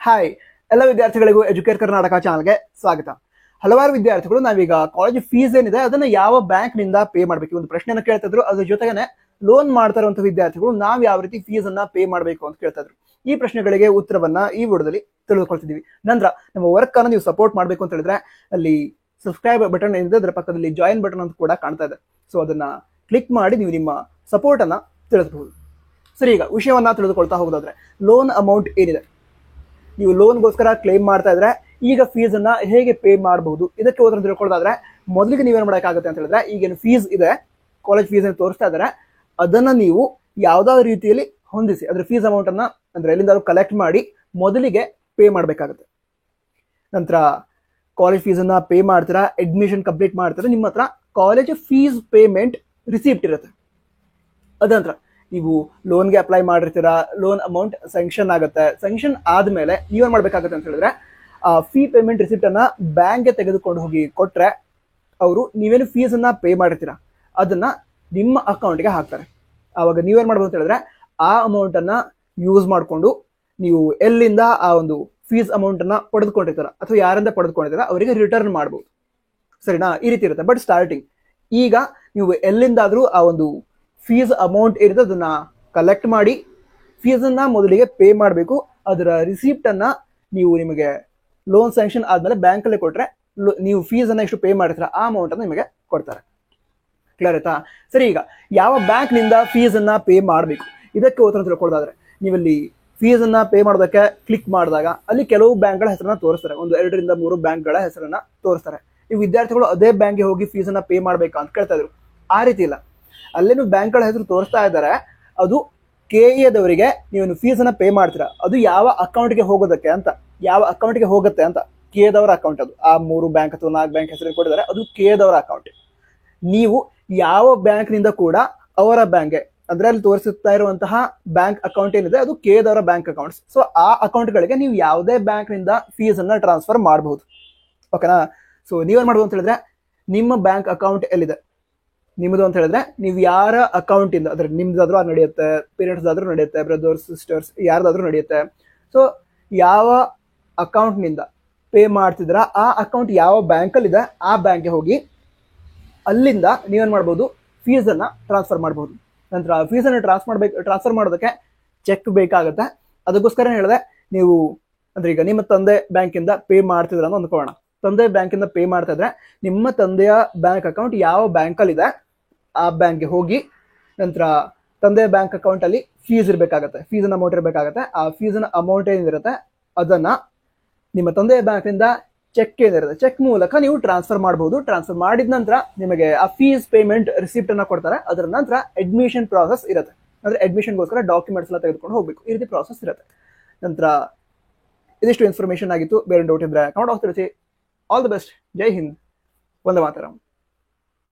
Hi ಎಲ್ಲ ವಿದ್ಯಾರ್ಥಿಗಳಿಗೂ educate Karnataka ಚಾನಲ್ಗೆ ಸ್ವಾಗತ. ಹಲವಾರು ವಿದ್ಯಾರ್ಥಿಗಳು ನಾವೀಗ ಕಾಲೇಜ್ ಫೀಸ್ ಏನಿದೆ ಅದನ್ನ ಯಾವ ಬ್ಯಾಂಕ್ ನಿಂದ ಪೇ ಮಾಡಬೇಕು ಒಂದು ಪ್ರಶ್ನೆಯನ್ನು ಕೇಳ್ತಾ ಇದ್ರು. ಅದ್ರ ಜೊತೆಗೆ ಲೋನ್ ಮಾಡ್ತಾ ಇರುವಂತಹ ವಿದ್ಯಾರ್ಥಿಗಳು ನಾವ್ ಯಾವ ರೀತಿ ಫೀಸ್ ಅನ್ನ ಪೇ ಮಾಡಬೇಕು ಅಂತ ಕೇಳ್ತಾ ಇದ್ರು. ಈ ಪ್ರಶ್ನೆಗಳಿಗೆ ಉತ್ತರವನ್ನ ಈ ವಿಡಿಯೋದಲ್ಲಿ ತಿಳಿದುಕೊಳ್ತಿದೀವಿ. ನಂತರ ನಮ್ಮ ವರ್ಕ್ ಅನ್ನು ನೀವು ಸಪೋರ್ಟ್ ಮಾಡಬೇಕು ಅಂತ ಹೇಳಿದ್ರೆ ಅಲ್ಲಿ ಸಬ್ಸ್ಕ್ರೈಬ್ ಬಟನ್ ಏನಿದೆ ಅದರ ಪಕ್ಕದಲ್ಲಿ ಜಾಯಿನ್ ಬಟನ್ ಅಂತ ಕೂಡ ಕಾಣ್ತಾ ಇದೆ. ಸೊ ಅದನ್ನ ಕ್ಲಿಕ್ ಮಾಡಿ ನೀವು ನಿಮ್ಮ ಸಪೋರ್ಟ್ ಅನ್ನ ತಿಳಿಸಬಹುದು. ಸರಿ, ಈಗ ವಿಷಯವನ್ನ ತಿಳಿದುಕೊಳ್ತಾ ಹೋಗೋದಾದ್ರೆ ಲೋನ್ ಅಮೌಂಟ್ ಏನಿದೆ, ನೀವು ಲೋನ್ಗೋಸ್ಕರ ಕ್ಲೈಮ್ ಮಾಡ್ತಾ ಇದ್ರೆ ಈಗ ಫೀಸ್ ಅನ್ನ ಹೇಗೆ ಪೇ ಮಾಡಬಹುದು ಇದಕ್ಕೆ ಉತ್ತರ ತಿಳ್ಕೊಳ್ಳೋದಾದ್ರೆ ಮೊದಲಿಗೆ ನೀವೇನ್ ಮಾಡಬೇಕಾಗುತ್ತೆ ಅಂತ ಹೇಳಿದ್ರೆ ಈಗೇನು ಫೀಸ್ ಇದೆ, ಕಾಲೇಜ್ ಫೀಸ್ ಅನ್ನು ತೋರಿಸ್ತಾ ಇದ್ದಾರೆ, ಅದನ್ನ ನೀವು ಯಾವ್ದಾದ್ರು ರೀತಿಯಲ್ಲಿ ಹೊಂದಿಸಿ ಅದ್ರ ಫೀಸ್ ಅಮೌಂಟ್ ಅನ್ನ ಅಂದ್ರೆ ಎಲ್ಲಿಂದಾದ್ರೂ ಕಲೆಕ್ಟ್ ಮಾಡಿ ಮೊದಲಿಗೆ ಪೇ ಮಾಡಬೇಕಾಗುತ್ತೆ. ನಂತರ ಕಾಲೇಜ್ ಫೀಸ್ ಅನ್ನ ಪೇ ಮಾಡ್ತೀರಾ, ಅಡ್ಮಿಷನ್ ಕಂಪ್ಲೀಟ್ ಮಾಡ್ತೀರಾ, ನಿಮ್ಮ ಹತ್ರ ಕಾಲೇಜ್ ಫೀಸ್ ಪೇಮೆಂಟ್ ರಿಸಿಪ್ಟ್ ಇರುತ್ತೆ. ಅದಂತರ ನೀವು ಲೋನ್ಗೆ ಅಪ್ಲೈ ಮಾಡಿರ್ತೀರಾ, ಲೋನ್ ಅಮೌಂಟ್ ಸ್ಯಾಂಕ್ಷನ್ ಆಗುತ್ತೆ. ಸ್ಯಾಂಕ್ಷನ್ ಆದ್ಮೇಲೆ ನೀವೇನ್ ಮಾಡ್ಬೇಕಾಗುತ್ತೆ ಅಂತ ಹೇಳಿದ್ರೆ ಫೀ ಪೇಮೆಂಟ್ ರಿಸಿಪ್ಟ್ ಅನ್ನ ಬ್ಯಾಂಕ್ಗೆ ತೆಗೆದುಕೊಂಡು ಹೋಗಿ ಕೊಟ್ರೆ ಅವರು ನೀವೇನು ಫೀಸ್ ಅನ್ನ ಪೇ ಮಾಡಿರ್ತೀರಾ ಅದನ್ನ ನಿಮ್ಮ ಅಕೌಂಟ್ಗೆ ಹಾಕ್ತಾರೆ. ಆವಾಗ ನೀವೇನ್ ಮಾಡ್ಬೋದು ಅಂತ ಹೇಳಿದ್ರೆ ಆ ಅಮೌಂಟ್ ಅನ್ನ ಯೂಸ್ ಮಾಡಿಕೊಂಡು ನೀವು ಎಲ್ಲಿಂದ ಆ ಒಂದು ಫೀಸ್ ಅಮೌಂಟ್ ಅನ್ನ ಪಡೆದುಕೊಂಡಿರ್ತಾರ ಅಥವಾ ಯಾರಿಂದ ಪಡೆದುಕೊಂಡಿರ್ತಾರ ಅವರಿಗೆ ರಿಟರ್ನ್ ಮಾಡ್ಬೋದು. ಸರಿನಾ? ಈ ರೀತಿ ಇರುತ್ತೆ. ಬಟ್ ಸ್ಟಾರ್ಟಿಂಗ್ ಈಗ ನೀವು ಎಲ್ಲಿಂದಾದ್ರೂ ಆ ಒಂದು ಫೀಸ್ ಅಮೌಂಟ್ ಏನಿದೆ ಅದನ್ನ ಕಲೆಕ್ಟ್ ಮಾಡಿ ಫೀಸ್ ಅನ್ನ ಮೊದಲಿಗೆ ಪೇ ಮಾಡಬೇಕು. ಅದರ ರಿಸಿಪ್ಟ್ ಅನ್ನ ನೀವು ನಿಮಗೆ ಲೋನ್ ಸ್ಯಾಂಕ್ಷನ್ ಆದ್ಮೇಲೆ ಬ್ಯಾಂಕ್ ಅಲ್ಲಿ ಕೊಟ್ರೆ ನೀವು ಫೀಸ್ ಅನ್ನ ಎಷ್ಟು ಪೇ ಮಾಡಿರ್ತೀರ ಆ ಅಮೌಂಟ್ ಅನ್ನ ನಿಮಗೆ ಕೊಡ್ತಾರೆ. ಕ್ಲಿಯರ್ ಆಯ್ತಾ? ಸರಿ, ಈಗ ಯಾವ ಬ್ಯಾಂಕ್ ನಿಂದ ಫೀಸ್ ಅನ್ನ ಪೇ ಮಾಡಬೇಕು ಇದಕ್ಕೆ ಉತ್ತರ ತಿಳ್ಕೊಳ್ಳೋದಾದ್ರೆ ನೀವಲ್ಲಿ ಫೀಸ್ ಅನ್ನ ಪೇ ಮಾಡೋದಕ್ಕೆ ಕ್ಲಿಕ್ ಮಾಡಿದಾಗ ಅಲ್ಲಿ ಕೆಲವು ಬ್ಯಾಂಕ್ಗಳ ಹೆಸರನ್ನ ತೋರಿಸ್ತಾರೆ. ಒಂದು 2 ರಿಂದ 3 ಬ್ಯಾಂಕ್ಗಳ ಹೆಸರನ್ನ ತೋರಿಸ್ತಾರೆ. ಈ ವಿದ್ಯಾರ್ಥಿಗಳು ಅದೇ ಬ್ಯಾಂಕ್ಗೆ ಹೋಗಿ ಫೀಸ್ ಅನ್ನ ಪೇ ಮಾಡ್ಬೇಕಾ ಅಂತ ಕೇಳ್ತಾ ಇದ್ರು. ಆ ರೀತಿ ಇಲ್ಲ, ಅಲ್ಲೇನು ಬ್ಯಾಂಕ್ಗಳ ಹೆಸರು ತೋರಿಸ್ತಾ ಇದ್ದಾರೆ. ಅದು KEದವರಿಗೆ ನೀವು ಫೀಸ್ ಅನ್ನ ಪೇ ಮಾಡ್ತೀರಾ ಅದು ಯಾವ ಅಕೌಂಟ್ಗೆ ಹೋಗೋದಕ್ಕೆ ಅಂತ, ಯಾವ ಅಕೌಂಟ್ಗೆ ಹೋಗುತ್ತೆ ಅಂತ KEದವರ ಅಕೌಂಟ್. ಅದು ಆ 3 ಬ್ಯಾಂಕ್ ಅಥವಾ 4 ಬ್ಯಾಂಕ್ ಹೆಸರು ಕೊಟ್ಟಿದ್ದಾರೆ, ಅದು KEದವರ ಅಕೌಂಟ್. ನೀವು ಯಾವ ಬ್ಯಾಂಕ್ ನಿಂದ ಕೂಡ ಅವರ ಬ್ಯಾಂಕ್ಗೆ ಅಂದ್ರೆ ಅಲ್ಲಿ ತೋರಿಸುತ್ತಾ ಇರುವಂತಹ ಬ್ಯಾಂಕ್ ಅಕೌಂಟ್ ಏನಿದೆ ಅದು KEದವರ ಬ್ಯಾಂಕ್ ಅಕೌಂಟ್ಸ್. ಸೊ ಆ ಅಕೌಂಟ್ಗಳಿಗೆ ನೀವು ಯಾವುದೇ ಬ್ಯಾಂಕ್ ನಿಂದ ಫೀಸ್ ಅನ್ನ ಟ್ರಾನ್ಸ್ಫರ್ ಮಾಡಬಹುದು. ಓಕೆನಾ? ಸೊ ನೀವೇನ್ ಮಾಡ್ಬೋದು ಅಂತ ಹೇಳಿದ್ರೆ ನಿಮ್ಮ ಬ್ಯಾಂಕ್ ಅಕೌಂಟ್ ಎಲ್ಲಿದೆ ನಿಮ್ಮದು ಅಂತ ಹೇಳಿದ್ರೆ ನೀವು ಯಾರ ಅಕೌಂಟ್ ಇಂದ ಅಂದ್ರೆ ನಿಮ್ದಾದ್ರೂ ನಡೆಯುತ್ತೆ, ಪೇರೆಂಟ್ಸ್ ಆದ್ರೂ ನಡೆಯುತ್ತೆ, ಬ್ರದರ್ಸ್ ಸಿಸ್ಟರ್ಸ್ ಯಾರ್ದಾದ್ರೂ ನಡೆಯುತ್ತೆ. ಸೊ ಯಾವ ಅಕೌಂಟ್ ನಿಂದ ಪೇ ಮಾಡ್ತಿದ್ರ ಆ ಅಕೌಂಟ್ ಯಾವ ಬ್ಯಾಂಕ್ ಅಲ್ಲಿ ಇದೆ ಆ ಬ್ಯಾಂಕ್ಗೆ ಹೋಗಿ ಅಲ್ಲಿಂದ ನೀವೇನ್ ಮಾಡ್ಬೋದು ಫೀಸ್ ಅನ್ನ ಟ್ರಾನ್ಸ್ಫರ್ ಮಾಡಬಹುದು. ನಂತರ ಫೀಸ್ ಅನ್ನ ಟ್ರಾನ್ಸ್ಫರ್ ಮಾಡೋದಕ್ಕೆ ಚೆಕ್ ಬೇಕಾಗುತ್ತೆ. ಅದಕ್ಕೋಸ್ಕರ ಹೇಳಿದೆ ನೀವು ಅಂದ್ರೆ ಈಗ ನಿಮ್ಮ ತಂದೆ ಬ್ಯಾಂಕ್ ಇಂದ ಪೇ ಮಾಡ್ತಿದ್ರ ಅಂತ ಅಂದ್ಕೊಳ್ಳೋಣ. ತಂದೆ ಬ್ಯಾಂಕ್ ಇಂದ ಪೇ ಮಾಡ್ತಾ ಇದ್ರೆ ನಿಮ್ಮ ತಂದೆಯ ಬ್ಯಾಂಕ್ ಅಕೌಂಟ್ ಯಾವ ಬ್ಯಾಂಕ್ ಅಲ್ಲಿ ಇದೆ ಆ ಬ್ಯಾಂಕ್ಗೆ ಹೋಗಿ ನಂತರ ತಂದೆಯ ಬ್ಯಾಂಕ್ ಅಕೌಂಟ್ ಅಲ್ಲಿ ಫೀಸ್ ಇರಬೇಕಾಗತ್ತೆ, ಫೀಸ್ ಅಮೌಂಟ್ ಇರಬೇಕಾಗತ್ತೆ. ಆ ಫೀಸ್ ಅಮೌಂಟ್ ಏನಿರುತ್ತೆ ಅದನ್ನ ನಿಮ್ಮ ತಂದೆಯ ಬ್ಯಾಂಕ್ ನಿಂದ ಚೆಕ್ ಏನಿರುತ್ತೆ ಚೆಕ್ ಮೂಲಕ ನೀವು ಟ್ರಾನ್ಸ್ಫರ್ ಮಾಡಬಹುದು. ಟ್ರಾನ್ಸ್ಫರ್ ಮಾಡಿದ ನಂತರ ನಿಮಗೆ ಆ ಫೀಸ್ ಪೇಮೆಂಟ್ ರಿಸಿಪ್ಟ್ ಅನ್ನ ಕೊಡ್ತಾರೆ. ಅದರ ನಂತರ ಅಡ್ಮಿಷನ್ ಪ್ರಾಸೆಸ್ ಇರುತ್ತೆ. ಅಂದ್ರೆ ಅಡ್ಮಿಷನ್ಗೋಸ್ಕರ ಡಾಕ್ಯುಮೆಂಟ್ಸ್ ಎಲ್ಲ ತೆಗೆದುಕೊಂಡು ಹೋಗ್ಬೇಕು. ಈ ರೀತಿ ಪ್ರಾಸೆಸ್ ಇರುತ್ತೆ. ನಂತರ ಇದಿಷ್ಟು ಇನ್ಫಾರ್ಮೇಶನ್ ಆಗಿತ್ತು. ಬೇರೆ ಡೌಟ್ ಇದ್ರೆ ಕಮೆಂಟ್ ಬಾಕ್ಸ್ ತಿಳಿಸಿ. All the best. ಜೈ ಹಿಂದ್. ವಂದೇ ಮಾತರಂ.